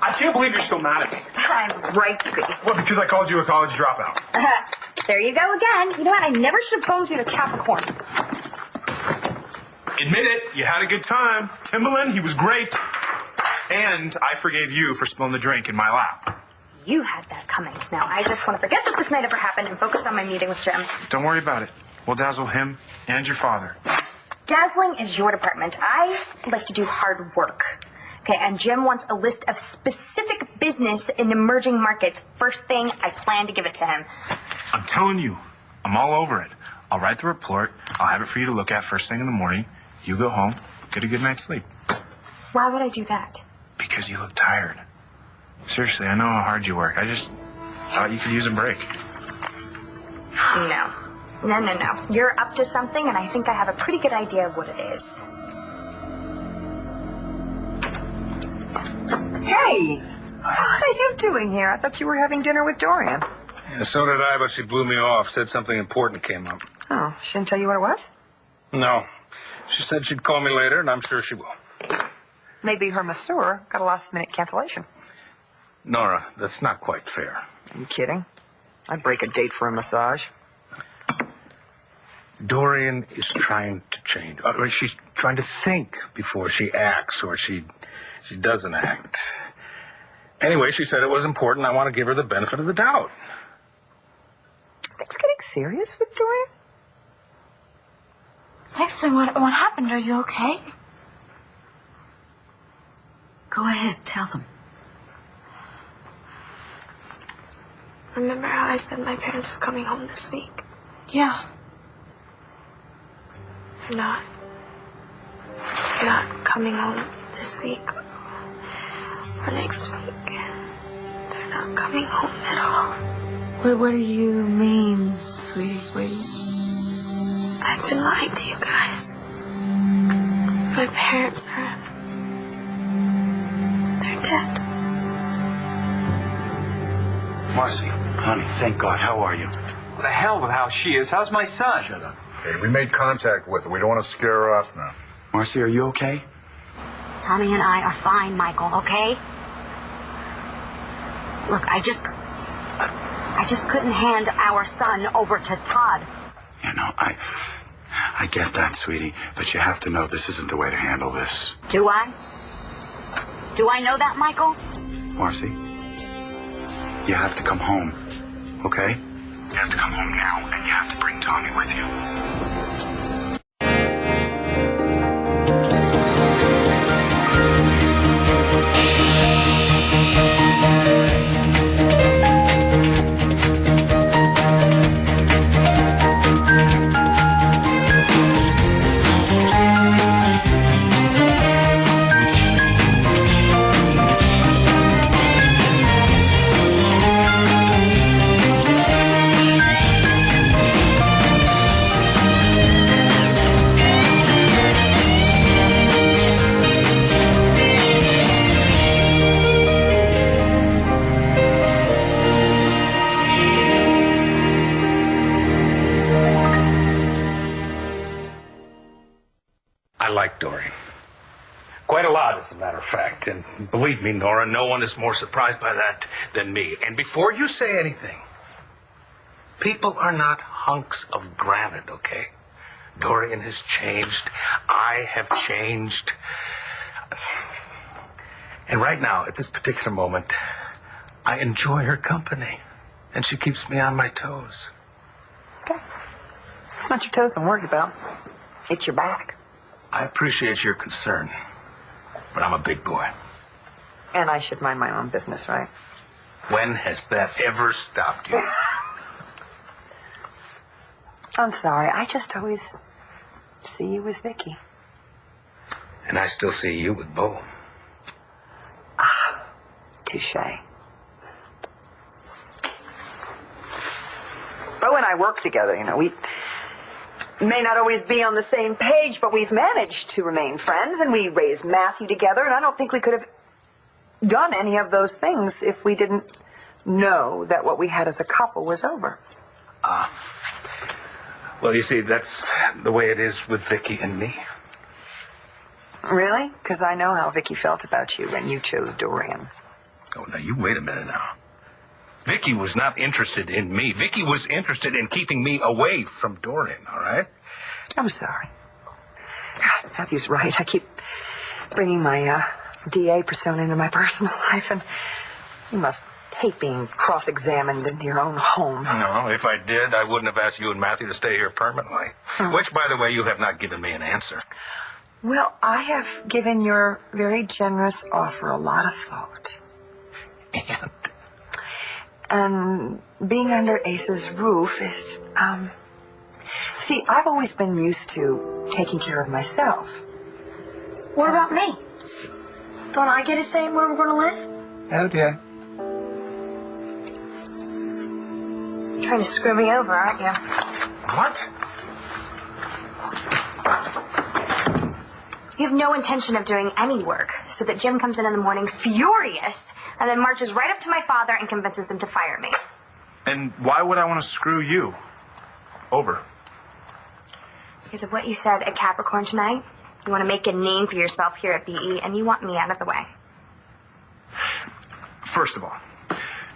I can't believe you're still mad at me. I'm right to be. What, because I called you a college dropout? There you go again. You know what? I never should have phoned you to Capricorn. Admit it, you had a good time. Timbaland, he was great. And I forgave you for spilling the drink in my lap. You had that coming. Now, I just want to forget that this night ever happened and focus on my meeting with Jim. Don't worry about it. We'll dazzle him and your father. Dazzling is your department. I like to do hard work. Okay, and Jim wants a list of specific business in emerging markets. First thing, I plan to give it to him. I'm telling you, I'm all over it. I'll write the report. I'll have it for you to look at first thing in the morning. You go home, get a good night's sleep. Why would I do that? Because you look tired. Seriously, I know how hard you work. I just thought you could use a break. No. You're up to something, and I think I have a pretty good idea of what it is. Hey! What are you doing here? I thought you were having dinner with Dorian. Yeah, so did I, but she blew me off. Said something important came up. Oh, she didn't tell you what it was? No. She said she'd call me later, and I'm sure she will. Maybe her masseur got a last-minute cancellation. Nora, that's not quite fair. Are you kidding? I'd break a date for a massage. Dorian is trying to change. She's trying to think before she acts, or she doesn't act. Anyway, she said it was important. I want to give her the benefit of the doubt. Things getting serious with Dorian? Listen, what happened? Are you okay? Go ahead, tell them. Remember how I said my parents were coming home this week? Yeah. They're not coming home this week or next week. They're not coming home at all. What do you mean, sweetie? I've been lying to you guys. My parents they're dead. Marcy, honey, thank God. How are you? What the hell with how she is? How's my son? Shut up. Hey, we made contact with her. We don't want to scare her off now. Marcy, are you okay? Tommy and I are fine, Michael, okay? Look, I just couldn't hand our son over to Todd. You know, I get that, sweetie, but you have to know this isn't the way to handle this. Do I? Do I know that, Michael? Marcy, you have to come home, okay? You have to come home now, and you have to bring Tommy with you. I like Dorian. Quite a lot, as a matter of fact. And believe me, Nora, no one is more surprised by that than me. And before you say anything, people are not hunks of granite, okay? Dorian has changed. I have changed. And right now, at this particular moment, I enjoy her company. And she keeps me on my toes. Okay. It's not your toes I'm worried about. It's your back. I appreciate your concern, but I'm a big boy. And I should mind my own business, right? When has that ever stopped you? I'm sorry. I just always see you with Vicky. And I still see you with Bo. Ah, touche. Bo and I work together, you know. We may not always be on the same page, but we've managed to remain friends, and we raised Matthew together, and I don't think we could have done any of those things if we didn't know that what we had as a couple was over. Well, you see, that's the way it is with Vicky and me. Really? Because I know how Vicky felt about you when you chose Dorian. Oh, now you wait a minute now. Vicky was not interested in me. Vicky was interested in keeping me away from Dorian, all right? I'm sorry. God, Matthew's right. I keep bringing my DA persona into my personal life, and you must hate being cross-examined in your own home. No, if I did, I wouldn't have asked you and Matthew to stay here permanently. Which, by the way, you have not given me an answer. Well, I have given your very generous offer a lot of thought. And being under Ace's roof is, see, I've always been used to taking care of myself. What about me? Don't I get to say where we're going to live? Oh, dear. You're trying to screw me over, aren't you? What? You have no intention of doing any work, so that Jim comes in the morning furious and then marches right up to my father and convinces him to fire me. And why would I want to screw you over? Because of what you said at Capricorn tonight. You want to make a name for yourself here at BE, and you want me out of the way. First of all,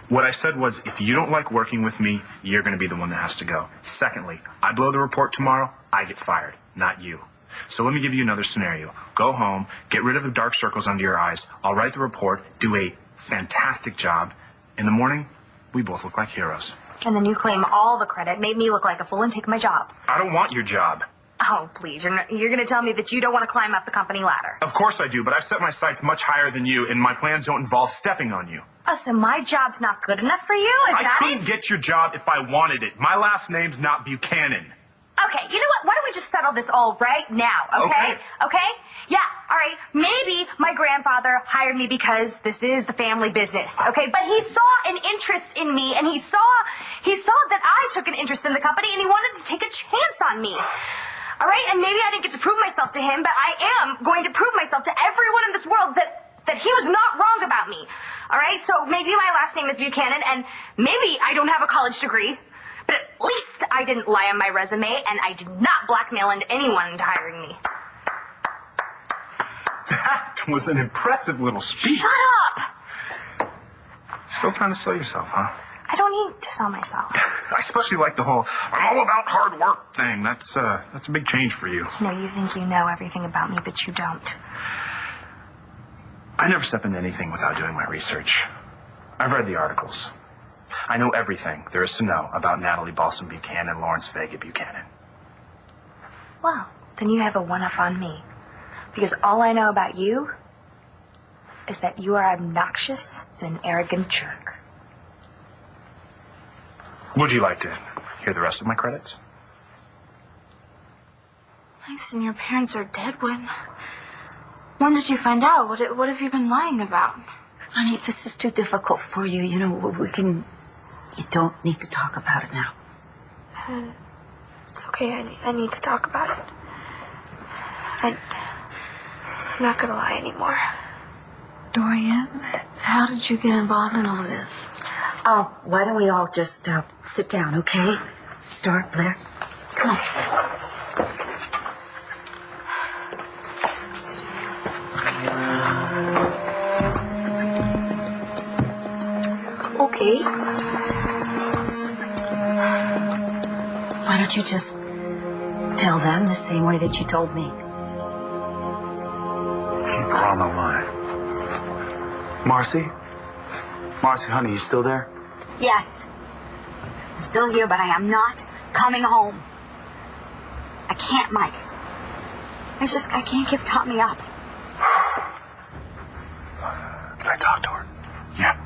what I said was, if you don't like working with me, you're going to be the one that has to go. Secondly, I blow the report tomorrow, I get fired, not you. So let me give you another scenario. Go home, get rid of the dark circles under your eyes. I'll write the report, do a fantastic job. In the morning, we both look like heroes. And then you claim all the credit, made me look like a fool, and take my job. I don't want your job. Oh, please. You're going to tell me that you don't want to climb up the company ladder. Of course I do, but I've set my sights much higher than you, and my plans don't involve stepping on you. Oh, so my job's not good enough for you? Is I that couldn't it? get your job if I wanted it. My last name's not Buchanan. Okay, you know what? Why don't we just settle this all right now, okay? Okay? Yeah, all right. Maybe my grandfather hired me because this is the family business, okay? But he saw an interest in me, and he saw that I took an interest in the company, and he wanted to take a chance on me. All right? And maybe I didn't get to prove myself to him, but I am going to prove myself to everyone in this world that he was not wrong about me. All right? So maybe my last name is Buchanan, and maybe I don't have a college degree. But at least I didn't lie on my resume, and I did not blackmail anyone into hiring me. That was an impressive little speech. Shut up! Still trying to sell yourself, huh? I don't need to sell myself. I especially like the whole "I'm all about hard work" thing. That's a big change for you. No, you think you know everything about me, but you don't. I never step into anything without doing my research. I've read the articles. I know everything there is to know about Natalie Balsam Buchanan and Lawrence Vega Buchanan. Well, then you have a one-up on me. Because all I know about you is that you are obnoxious and an arrogant jerk. Would you like to hear the rest of my credits? Nice, and your parents are dead. When did you find out? What have you been lying about? Honey, this is too difficult for you. You know, you don't need to talk about it now. It's okay. I need to talk about it. I'm not gonna lie anymore. Dorian, how did you get involved in all this? Oh, why don't we all just sit down, okay? Start, Blair. Come on. Okay. Why don't you just tell them the same way that you told me? Keep her on the line. Marcy? Marcy, honey, you still there? Yes. I'm still here, but I am not coming home. I can't, Mike. I can't give Tommy up. Can I talk to her? Yeah.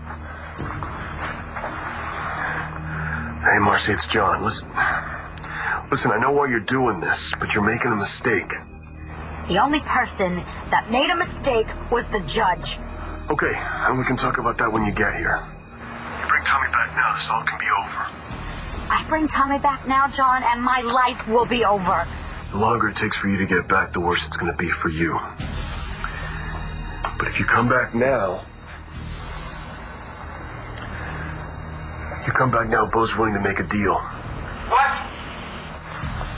Hey, Marcy, it's John. Listen, I know why you're doing this, but you're making a mistake. The only person that made a mistake was the judge. Okay, and we can talk about that when you get here. You bring Tommy back now, this all can be over. I bring Tommy back now, John, and my life will be over. The longer it takes for you to get back, the worse it's going to be for you. But if you come back now... Bo's willing to make a deal. What?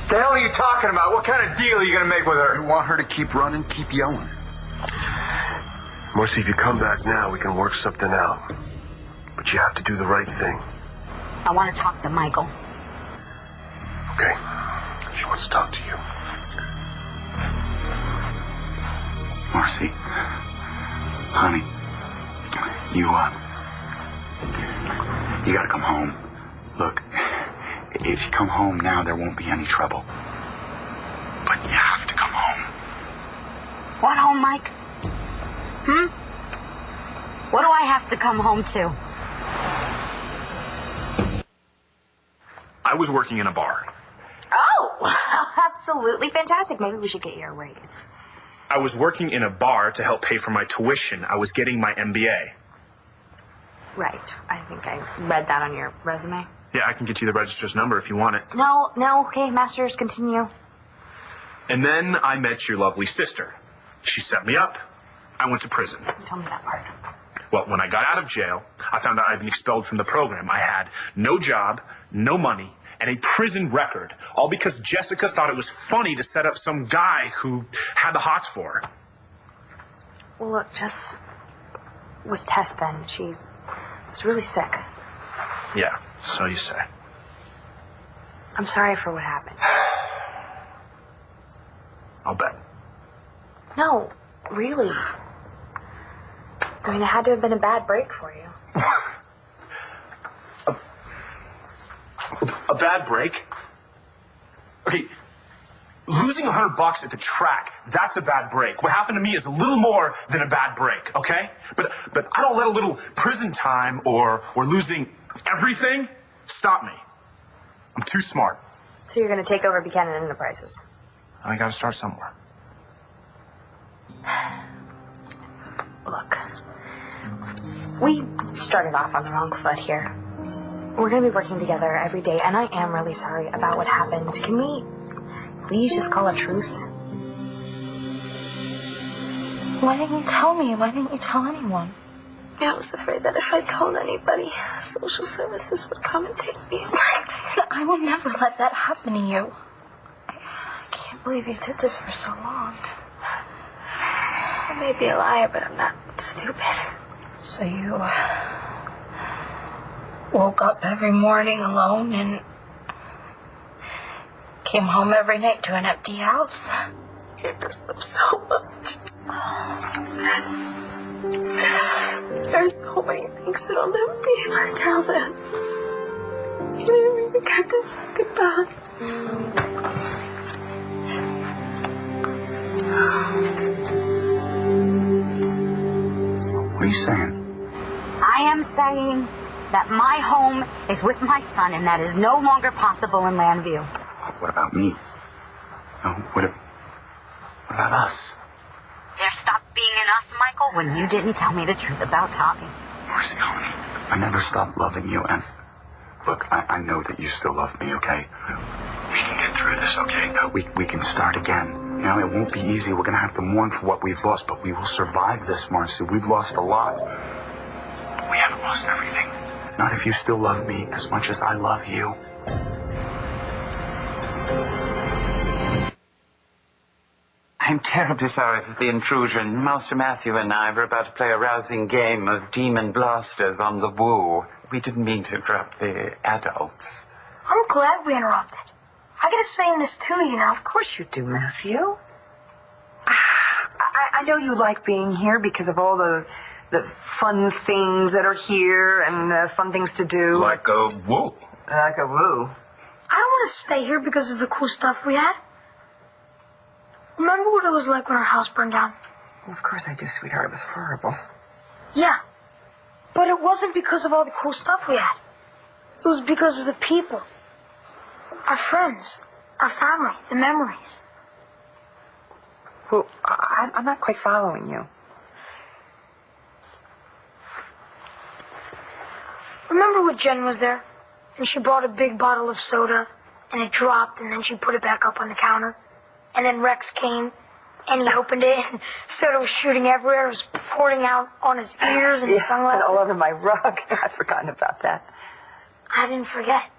The hell are you talking about? What kind of deal are you going to make with her? You want her to keep running, keep yelling. Marcy, if you come back now, we can work something out. But you have to do the right thing. I want to talk to Michael. Okay. She wants to talk to you. Marcy, honey, you gotta come home. Look, if you come home now, there won't be any trouble. But you have to come home. What home, Mike? What do I have to come home to? I was working in a bar. Oh, absolutely fantastic. Maybe we should get you a raise. I was working in a bar to help pay for my tuition. I was getting my MBA. Right. I think I read that on your resume. Yeah, I can get you the registrar's number if you want it. No, okay, masters, continue. And then I met your lovely sister. She set me up. I went to prison. Tell me that part. Well, when I got out of jail, I found out I'd been expelled from the program. I had no job, no money, and a prison record, all because Jessica thought it was funny to set up some guy who had the hots for her. Well, look, Jess was Tess then. She was really sick. Yeah, so you say. I'm sorry for what happened. I'll bet. No, really. I mean, it had to have been a bad break for you. A bad break? Okay, losing $100 at the track, that's a bad break. What happened to me is a little more than a bad break, okay? But I don't let a little prison time or losing everything stop me. I'm too smart. So you're going to take over Buchanan Enterprises? I gotta start somewhere. Look, we started off on the wrong foot here. We're going to be working together every day, and I am really sorry about what happened. Can we please just call a truce? Why didn't you tell me? Why didn't you tell anyone? I was afraid that if I told anybody, social services would come and take me. I will never let that happen to you. I can't believe you did this for so long. I may be a liar, but I'm not stupid. So you woke up every morning alone and came home every night to an empty house. You miss them so much. There's so many things that I'll never be able to tell them. You never even got to say goodbye. What are you saying? I am saying that my home is with my son, and that is no longer possible in Landview. What about me? No, what about us? There stopped being an us, Michael, when you didn't tell me the truth about Tommy. Marcy, honey, I never stopped loving you, and look, I know that you still love me, okay? We can get through this, okay? We can start again. You know, it won't be easy. We're gonna have to mourn for what we've lost, but we will survive this, Marcy. We've lost a lot. We haven't lost everything. Not if you still love me as much as I love you. I'm terribly sorry for the intrusion. Master Matthew and I were about to play a rousing game of Demon Blasters on the Woo. We didn't mean to interrupt the adults. I'm glad we interrupted. I gotta say in this too, you know. Of course you do, Matthew. I know you like being here because of all the fun things that are here and fun things to do. Like a woo. Like a woo. I don't want to stay here because of the cool stuff we had. Remember what it was like when our house burned down? Well, of course I do, sweetheart. It was horrible. Yeah, but it wasn't because of all the cool stuff we had. It was because of the people. Our friends, our family, the memories. Well, I'm not quite following you. Remember when Jen was there? And she brought a big bottle of soda, and it dropped, and then she put it back up on the counter. And then Rex came, and he opened it, and soda was shooting everywhere. It was pouring out on his ears and his sunglasses. And all over my rug. I'd forgotten about that. I didn't forget.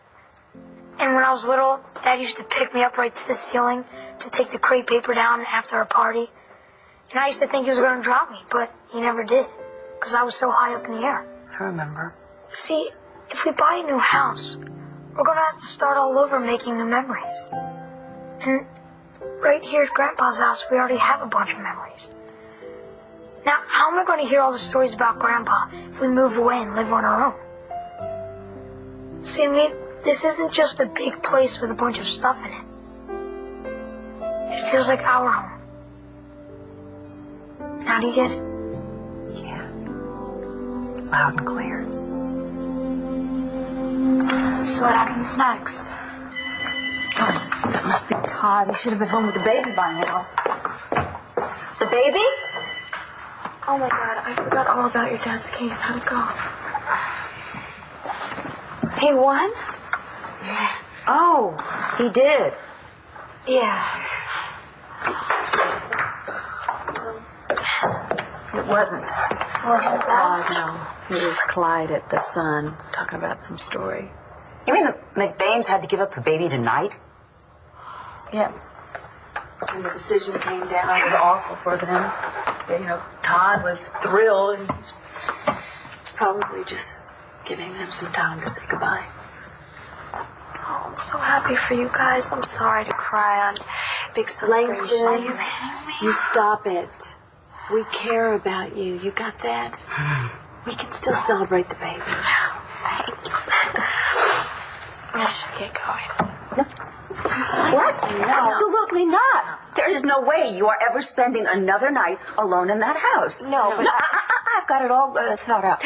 And when I was little, Dad used to pick me up right to the ceiling to take the crepe paper down after a party. And I used to think he was going to drop me, but he never did, because I was so high up in the air. I remember. See, if we buy a new house, we're going to have to start all over making new memories. And right here at Grandpa's house, we already have a bunch of memories. Now, how am I going to hear all the stories about Grandpa if we move away and live on our own? See, to me, this isn't just a big place with a bunch of stuff in it. It feels like our home. Now do you get it? Yeah. Loud and clear. So what happens next? Oh, that must be Todd. He should have been home with the baby by now. The baby? Oh my God, I forgot all about your dad's case. How'd it go? He won? Oh, he did. Yeah. It wasn't Todd, no. It was Clyde at the Sun talking about some story. You mean the McBains had to give up the baby tonight? Yeah. When the decision came down, it was awful for them. You know, Todd was thrilled, and it's probably just giving them some time to say goodbye. Oh, I'm so happy for you guys. I'm sorry to cry on big celebration. Langston, Are you kidding me? you stop it. We care about you. You got that? We can still celebrate the baby. Thank you. I should get going. What? Absolutely not. There is no way you are ever spending another night alone in that house. No, but I've got it all thought out.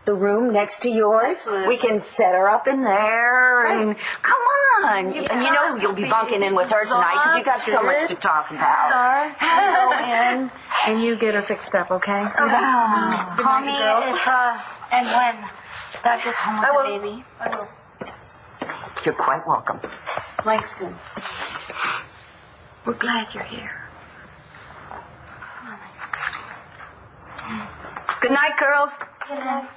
The room next to yours, Excellent. we can set her up in there. And come on. And you know you'll be bunking in with her tonight because you got so much to talk about. I'll go in and you get her fixed up, okay? Call me if, and when Dad gets home with the baby. I will. You're quite welcome. Langston, we're glad you're here. Good night, girls. Good night.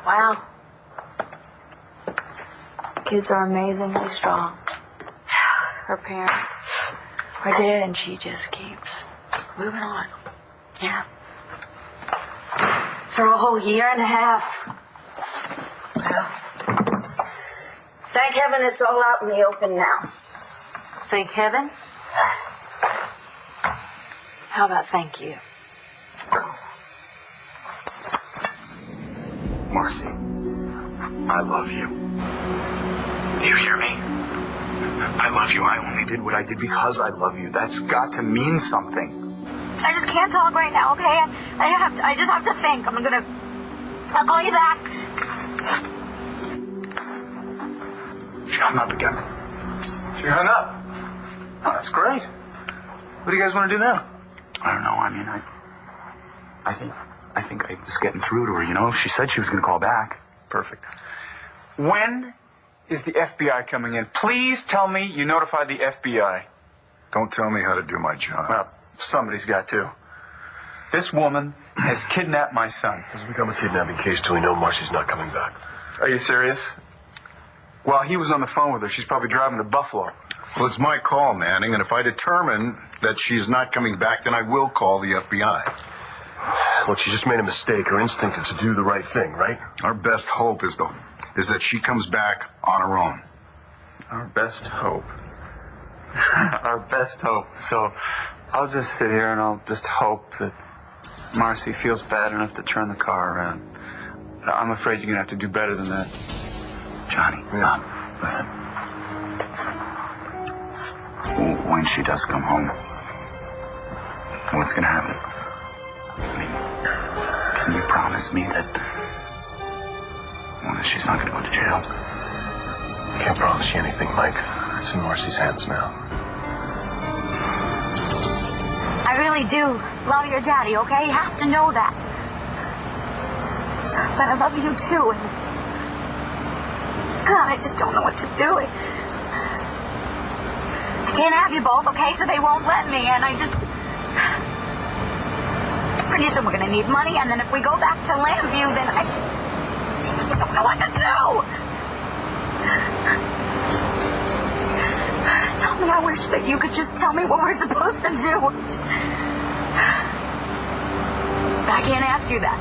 Wow. Kids are amazingly strong. Her parents are dead, and she just keeps moving on. Yeah. For a whole year and a half. Well, thank heaven it's all out in the open now. Thank heaven. How about thank you? Marcy, I love you. Do you hear me? I love you. I only did what I did because I love you. That's got to mean something. I just can't talk right now, okay? I just have to think. I'll call you back. She hung up again. She hung up. Oh, that's great. What do you guys want to do now? I don't know. I mean, I think I was getting through to her, you know? She said she was going to call back. Perfect. When is the FBI coming in? Please tell me you notified the FBI. Don't tell me how to do my job. Well, somebody's got to. This woman has kidnapped my son. It's become a kidnapping case till we know Marcy's not coming back. Are you serious? While he was on the phone with her, she's probably driving to Buffalo. Well, it's my call, Manning, and if I determine that she's not coming back, then I will call the FBI. Look, she just made a mistake. Her instinct is to do the right thing, right? Our best hope is that she comes back on her own. Our best hope. Our best hope. So I'll just sit here and I'll just hope that Marcy feels bad enough to turn the car around. I'm afraid you're going to have to do better than that. Johnny, listen. When she does come home, what's going to happen? I mean, can you promise me that she's not going to go to jail? I can't promise you anything, Mike. It's in Marcy's hands now. I really do love your daddy, okay? You have to know that. But I love you too. And God, I just don't know what to do. I can't have you both, okay? So they won't let me. And I just... Pretty soon we're going to need money. And then if we go back to Lambview, then I just don't know what to do. tell me. I wish that you could just tell me what we're supposed to do. I can't ask you that.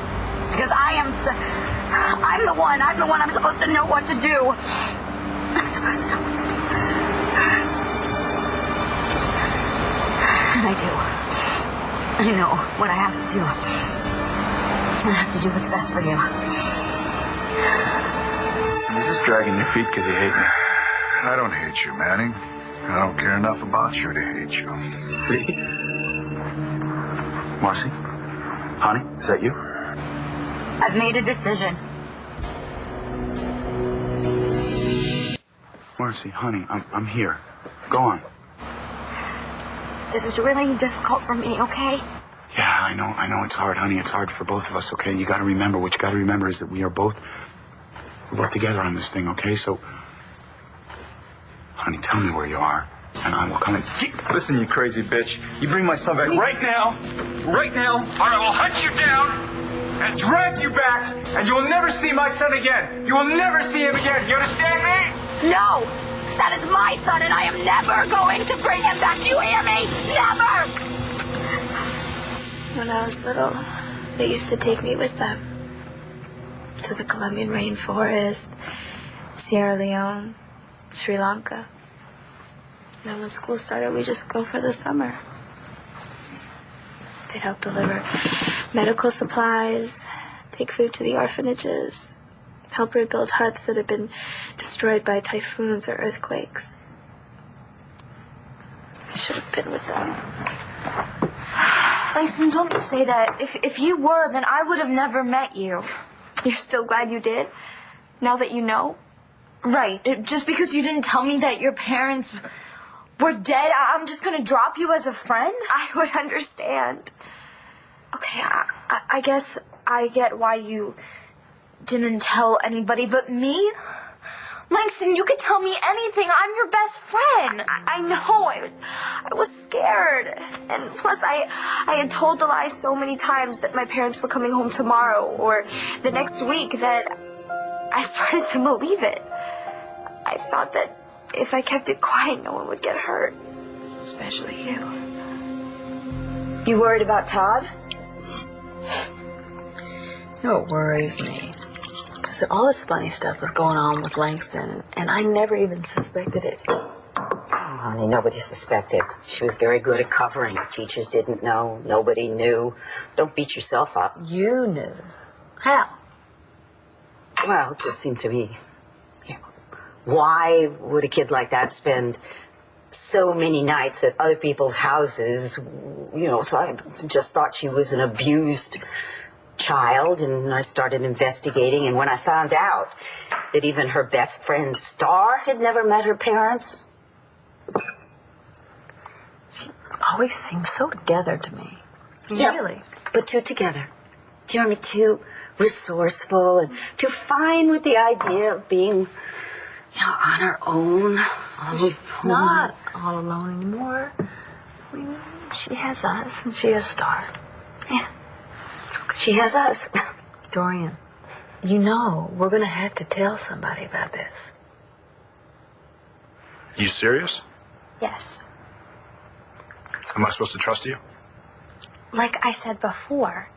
Because I'm the one I'm supposed to know what to do. I'm supposed to know what to do. And I do. I know what I have to do. I have to do what's best for you. You're just dragging your feet because you hate me. I don't hate you, Manning. I don't care enough about you to hate you. See? Marcy? Honey, is that you? I've made a decision. Marcy, honey, I'm here. Go on. This is really difficult for me, okay? Yeah, I know it's hard, honey. It's hard for both of us, okay? What you gotta remember is that we're both together on this thing, okay? So, honey, tell me where you are, and I will come and... Listen, you crazy bitch. You bring my son back right now, or I will hunt you down and drag you back, and you will never see my son again. You will never see him again. You understand me? No! That is my son, and I am never going to bring him back. Do you hear me? Never! When I was little, they used to take me with them to the Colombian rainforest, Sierra Leone, Sri Lanka. Then when school started, we just go for the summer. They'd help deliver medical supplies, take food to the orphanages, help rebuild huts that had been destroyed by typhoons or earthquakes. I should have been with them. Langston, don't say that. If you were, then I would have never met you. You're still glad you did? Now that you know? Right. Just because you didn't tell me that your parents were dead, I'm just gonna drop you as a friend? I would understand. Okay, I guess I get why you didn't tell anybody but me. Langston, you could tell me anything. I'm your best friend. I know. I was scared. And plus, I had told the lie so many times that my parents were coming home tomorrow or the next week that I started to believe it. I thought that if I kept it quiet, no one would get hurt. Especially you. You worried about Todd? You know what worries me? Because all this funny stuff was going on with Langston, and I never even suspected it. Oh, honey, nobody suspected. She was very good at covering. Teachers didn't know. Nobody knew. Don't beat yourself up. You knew. How? Well, it just seemed to me, why would a kid like that spend so many nights at other people's houses? So I just thought she was an abused child, and I started investigating, and when I found out that even her best friend Star had never met her parents. She always seemed so together to me. Yeah, really. But too together. Do you know what I mean? Too resourceful and too fine with the idea of being, on her own. She's not all alone anymore. I mean, she has us and she has Star. Yeah. She has us. Dorian, we're going to have to tell somebody about this. You serious? Yes. Am I supposed to trust you? Like I said before,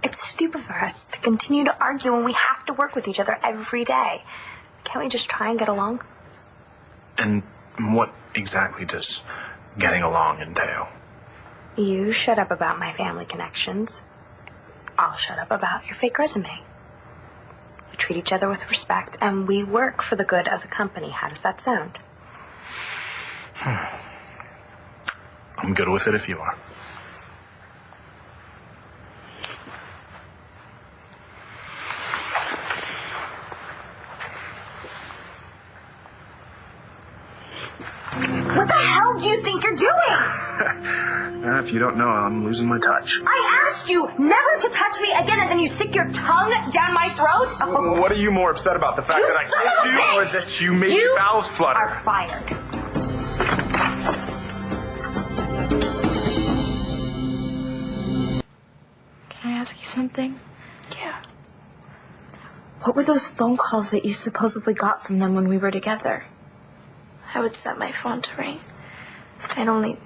it's stupid for us to continue to argue when we have to work with each other every day. Can't we just try and get along? And what exactly does getting along entail? You shut up about my family connections. I'll shut up about your fake resume. We treat each other with respect, and we work for the good of the company. How does that sound? I'm good with it if you are. What the hell do you think you're doing? If you don't know, I'm losing my touch. I asked you never to touch me again, and then you stick your tongue down my throat? Oh. What are you more upset about? The fact that I kissed you, or that you made your bowels flutter? You are fired. Can I ask you something? Yeah. What were those phone calls that you supposedly got from them when we were together? I would set my phone to ring, I'd only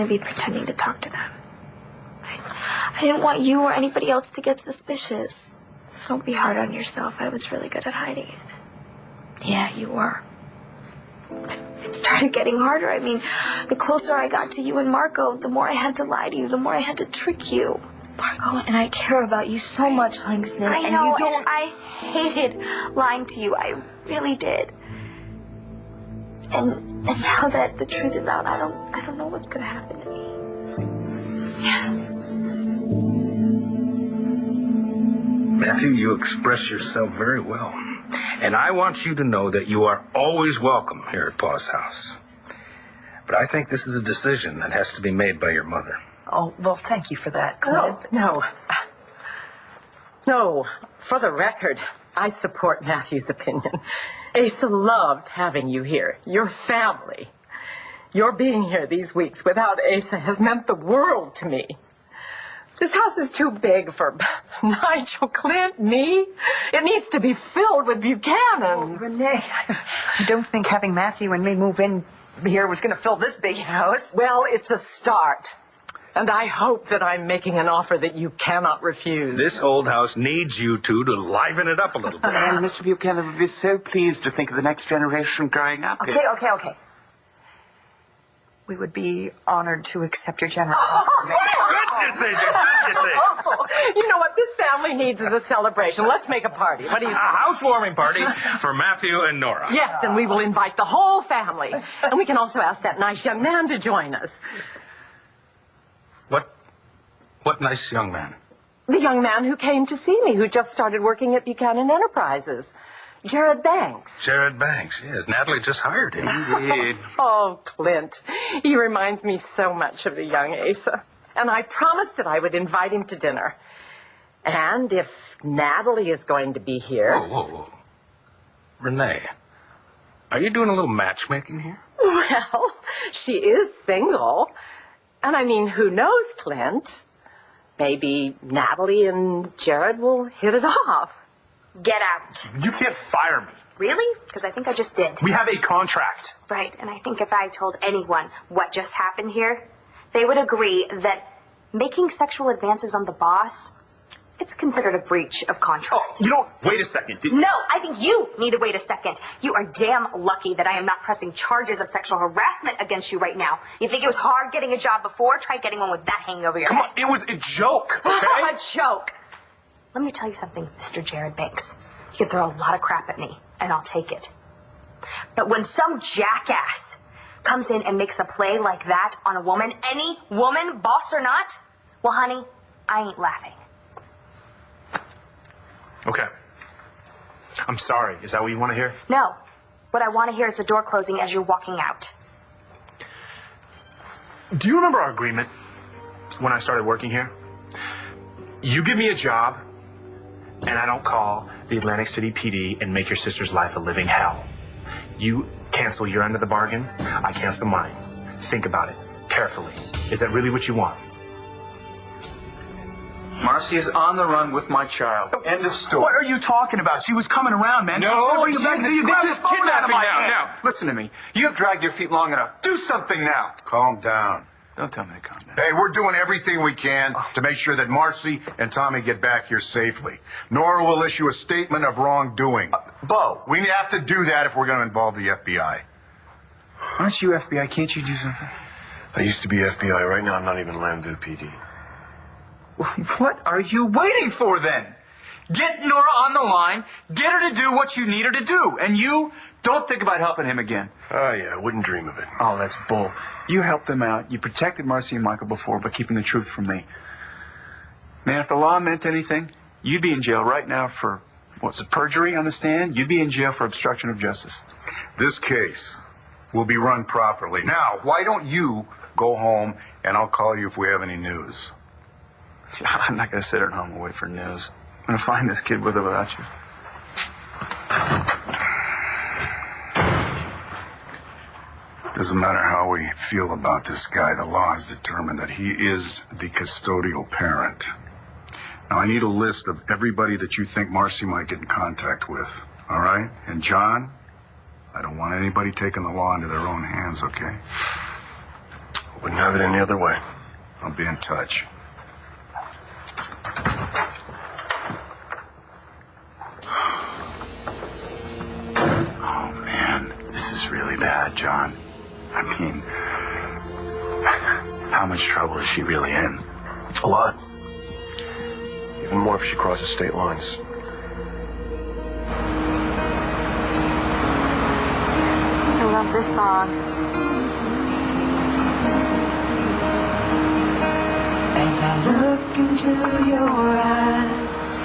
be pretending to talk to them. I didn't want you or anybody else to get suspicious. So don't be hard on yourself. I was really good at hiding it. Yeah, you were. It started getting harder. I mean, the closer I got to you and Marco, the more I had to lie to you, the more I had to trick you. Marco and I care about you so much, Langston. I know, and I hated lying to you. I really did. And now that the truth is out, I don't know what's gonna happen to me. Yeah. Matthew, you express yourself very well. And I want you to know that you are always welcome here at Pa's house. But I think this is a decision that has to be made by your mother. Oh, well, thank you for that, Clint. No, for the record, I support Matthew's opinion. Asa loved having you here, your family. Your being here these weeks without Asa has meant the world to me. This house is too big for Nigel, Clint, me. It needs to be filled with Buchanans. Oh, Renee, I don't think having Matthew and me move in here was going to fill this big house. Well, it's a start. And I hope that I'm making an offer that you cannot refuse. This old house needs you two to liven it up a little bit. And Mr. Buchanan would be so pleased to think of the next generation growing up here. Okay. We would be honored to accept your generous offer. Good decision. You know what this family needs is a celebration. Let's make a party. What do you say? A housewarming party for Matthew and Nora. Yes, and we will invite the whole family. And we can also ask that nice young man to join us. What nice young man? The young man who came to see me, who just started working at Buchanan Enterprises. Jared Banks. Jared Banks, yes. Natalie just hired him. Indeed. Oh, Clint. He reminds me so much of the young Asa. And I promised that I would invite him to dinner. And if Natalie is going to be here... Whoa. Renee, are you doing a little matchmaking here? Well, she is single. And I mean, who knows, Clint? Maybe Natalie and Jared will hit it off. Get out. You can't fire me. Really? Because I think I just did. We have a contract. Right, and I think if I told anyone what just happened here, they would agree that making sexual advances on the boss, it's considered a breach of contract. Wait a second. No, I think you need to wait a second. You are damn lucky that I am not pressing charges of sexual harassment against you right now. You think it was hard getting a job before? Try getting one with that hanging over your head. Come on, it was a joke, okay? A joke. Let me tell you something, Mr. Jared Banks. You can throw a lot of crap at me, and I'll take it. But when some jackass comes in and makes a play like that on a woman, any woman, boss or not, well, honey, I ain't laughing. Okay. I'm sorry. Is that what you want to hear? No. What I want to hear is the door closing as you're walking out. Do you remember our agreement when I started working here? You give me a job, and I don't call the Atlantic City PD and make your sister's life a living hell. You cancel your end of the bargain, I cancel mine. Think about it carefully. Is that really what you want? Marcy is on the run with my child. End of story. What are you talking about? She was coming around, man. No, this is kidnapping now. Now, listen to me. You have dragged your feet long enough. Do something now. Calm down. Don't tell me to calm down. Hey, we're doing everything we can to make sure that Marcy and Tommy get back here safely. Nora will issue a statement of wrongdoing. Bo. We have to do that if we're going to involve the FBI. Aren't you FBI? Can't you do something? I used to be FBI. Right now, I'm not even Lambville PD. What are you waiting for, then? Get Nora on the line, get her to do what you need her to do, and you don't think about helping him again. Oh, yeah, I wouldn't dream of it. Oh, that's bull. You helped them out. You protected Marcy and Michael before by keeping the truth from me. Man, if the law meant anything, you'd be in jail right now for, what's it, perjury on the stand? You'd be in jail for obstruction of justice. This case will be run properly. Now, why don't you go home, and I'll call you if we have any news. I'm not going to sit at home and wait for news. I'm going to find this kid with or without you. Doesn't matter how we feel about this guy, the law has determined that he is the custodial parent. Now, I need a list of everybody that you think Marcy might get in contact with, all right? And John, I don't want anybody taking the law into their own hands, okay? Wouldn't have it any other way. I'll be in touch. Oh, man. This is really bad, John. I mean, how much trouble is she really in? A lot. Even more if she crosses state lines. I love this song. As I look into your eyes,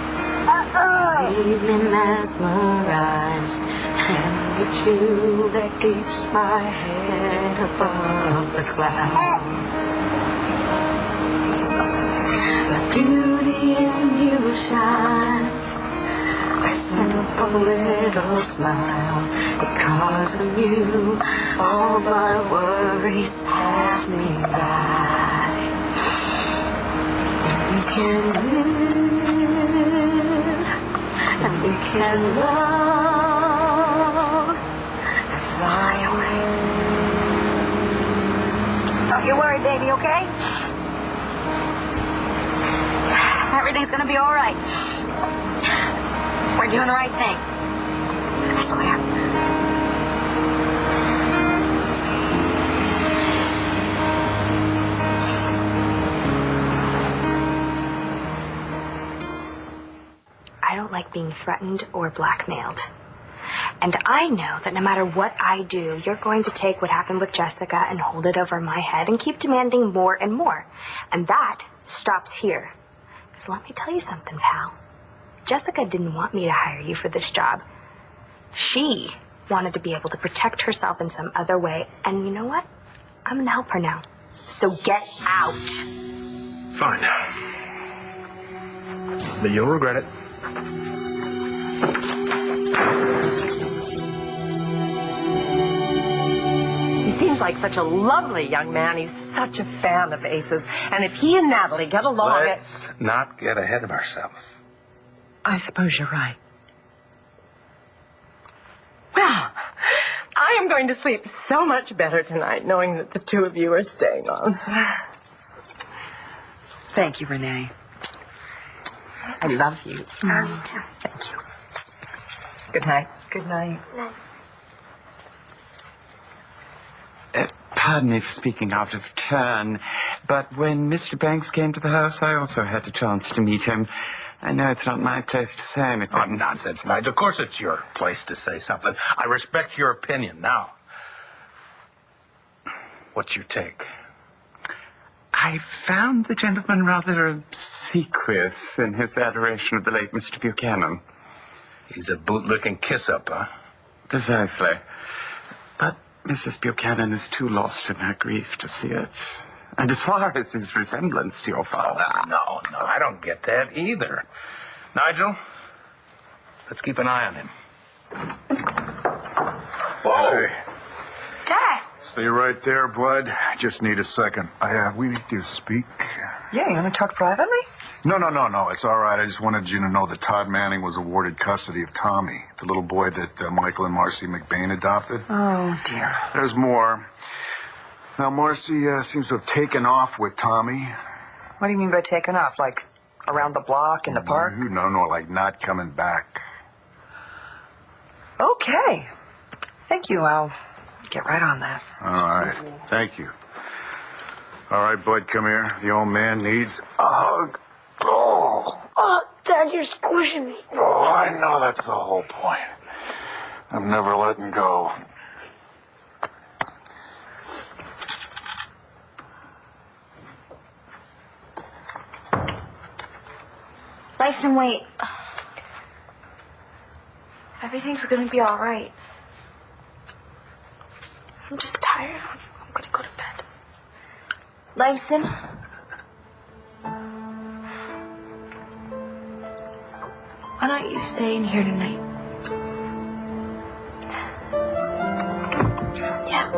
leave me mesmerized, and it's you that keeps my head above the clouds. The beauty in you shines, a simple little smile. Because of you, all my worries pass me by. We can live, and we can love, and fly away. Don't you worry, baby, okay? Everything's gonna be all right. We're doing the right thing. I swear. I don't like being threatened or blackmailed. And I know that no matter what I do, you're going to take what happened with Jessica and hold it over my head and keep demanding more and more. And that stops here. Because let me tell you something, pal. Jessica didn't want me to hire you for this job. She wanted to be able to protect herself in some other way. And you know what? I'm going to help her now. So get out. Fine. But you'll regret it. He seems like such a lovely young man. He's such a fan of Ace's. And if he and Natalie get along... Let's not get ahead of ourselves. I suppose you're right. Well, I am going to sleep so much better tonight knowing that the two of you are staying on. Thank you, Renee. I love you. Thank you. Good night. Good night. Pardon me for speaking out of turn, but when Mr. Banks came to the house, I also had a chance to meet him. I know it's not my place to say anything. Oh, nonsense, Nigel. Of course it's your place to say something. I respect your opinion. Now, what's your take? I found the gentleman rather obsequious in his adoration of the late Mr. Buchanan. He's a bootlicking kiss-up, huh? Precisely. But Mrs. Buchanan is too lost in her grief to see it. And as far as his resemblance to your father... No, I don't get that either. Nigel, let's keep an eye on him. Whoa! Dad! Stay right there, bud. I just need a second. We need to speak. Yeah, you want to talk privately? No. It's all right. I just wanted you to know that Todd Manning was awarded custody of Tommy, the little boy that Michael and Marcy McBain adopted. Oh, dear. There's more. Now, Marcy seems to have taken off with Tommy. What do you mean by taken off? Like, around the block, in the park? No, like not coming back. Okay. Thank you. I'll get right on that. All right. Thank you. All right, bud, come here. The old man needs a hug. Oh, Dad, you're squishing me. Oh, I know. That's the whole point. I'm never letting go. Langston, wait. Everything's gonna be all right. I'm just tired. I'm gonna go to bed. Langston? Why don't you stay in here tonight? Yeah.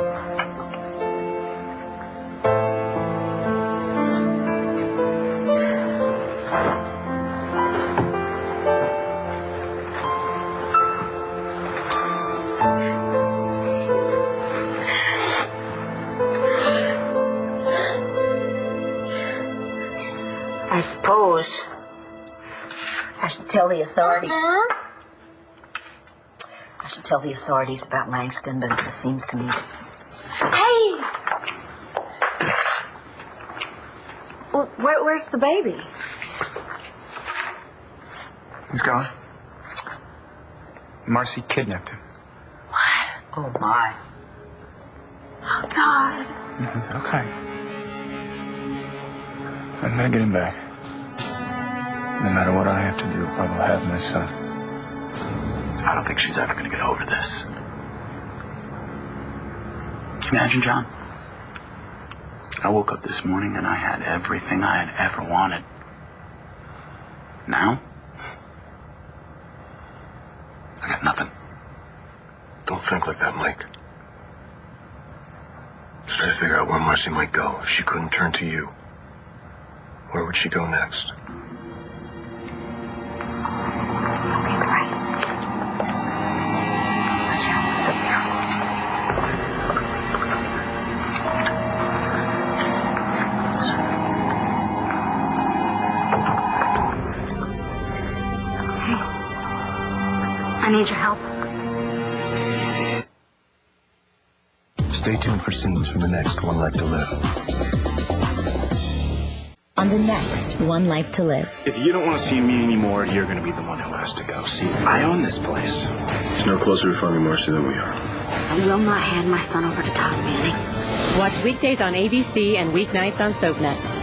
I suppose I should tell the authorities. I should tell the authorities about Langston, but it just seems to me that... Hey! Well, where's the baby? He's gone. Marcy kidnapped him. Oh, my. Oh, Todd. It's okay. I'm gonna get him back. No matter what I have to do, I will have my son. I don't think she's ever going to get over this. Can you imagine, John? I woke up this morning and I had everything I had ever wanted. Now, I got nothing. Don't think like that, Mike. Just try to figure out where Marcy might go if she couldn't turn to you. Where would she go next? I need your help. Stay tuned for scenes from the next One Life to Live. On the next One Life to Live. If you don't want to see me anymore, you're going to be the one who has to go. See, I own this place. He's no closer to finding Marcy than we are. I will not hand my son over to Todd Manning. Watch weekdays on ABC and weeknights on SoapNet.